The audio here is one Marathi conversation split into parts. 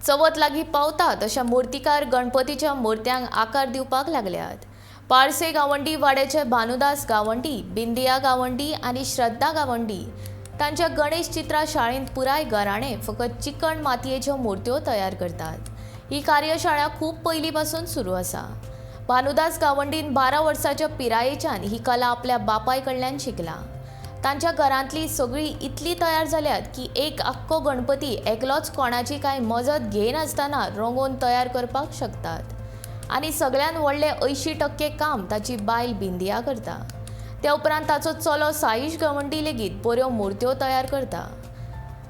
चवथ लागीं पावता तशा मुर्तीकार गणपतीच्या मुर्त्यांक आकार दिवपाक लागल्यात। पारसे गावंडी वाड्याचे भानुदास गावंडी, बिंदिया गावंडी आनी श्रद्धा गावंडी तांच्या गणेश चित्रा शाळेंत पुराय घराणे फकत चिकण मातयेच्यो मुर्त्यो तयार करतात। ही कार्यशाळा खूप पयलींपासून सुरू आसा। भानुदास गावंडीन 12 वर्सांच्या पिरायेच्यान ही कला आपल्या बापाय कडल्यान शिकला। तांच्या घरांतली सगळी इतली तयार जाल्यात की एक आख्खो गणपती एकलोच कोणाची कांय मजत घेनासतना रंगोवन तयार करपाक शकतात। आनी सगळ्यान व्हडलें 80% काम ताची बायल बिंदिया करता। त्या उपरांत ताचो चलो साईश गावंडी लेगीत बऱ्यो मुर्त्यो तयार करता।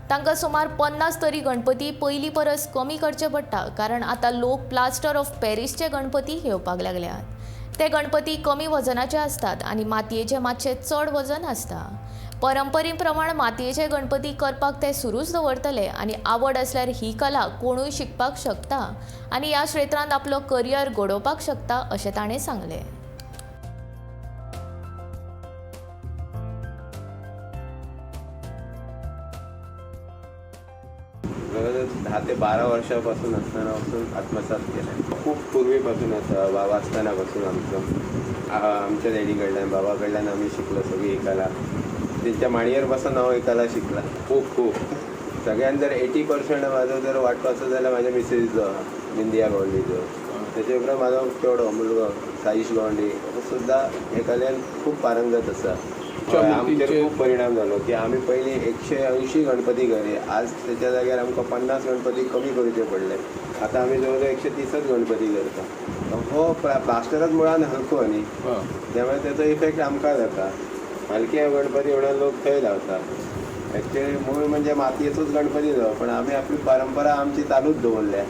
तांकां सुमार 50 तरी गणपती पयलीं परस कमी करचे पडटा, कारण आतां लोक प्लास्टर ऑफ पॅरिसचे गणपती घेवपाक लागल्यात। ते गणपती कमी वजनाचे असतात आनी मातयेचे मातशे चड वजन आसता। परंपरे प्रमाण मातयेचे गणपती करपाक ते सुरूच दवरतले आनी आवड असल्यार ही कला कोणूय शिकपाक शकता आनी ह्या क्षेत्रांत आपलो करियर घडोवपाक शकता अशें ताणें सांगलें। 10 ते 12 वर्षापासून असतानापासून आत्मसात केलं। खूप पूर्वीपासून असं बाबा असतानापासून आमच्या डॅडीकडल्यान बाबाकडल्यान आम्ही शिकलो सगळी ही कला। त्यांच्या मांडयेर बसून हांव ही कला शिकला। खूप सगळ्यान जर 80% माझो जर वांटो आसत जाल्यार माझ्या मिसेसचो बिंदिया गावंडीचो। त्याच्या उपरांत माझो चेडो मुलगो साईश गावंडी सुद्धा हे कलेन खूप पारंगत आसा। आमचेर खूप परिणाम जालो की आम्ही पयलीं 180 गणपती घरी, आज त्याच्या जाग्यार आमकां 50 गणपती कमी करचे पडले। आता आम्ही जवळ 130च गणपती करता। हो प्लास्टरच मुळान हलको न्ही, त्यामुळे त्याचो इफेक्ट आमकां जाता। हलके गणपती म्हणून लोक थंय लावतात। एक्चुअली मूळ म्हणजे मातयेचोच गणपती जावं, पण आमी आपली परंपरा आमची चालूच दवरल्या।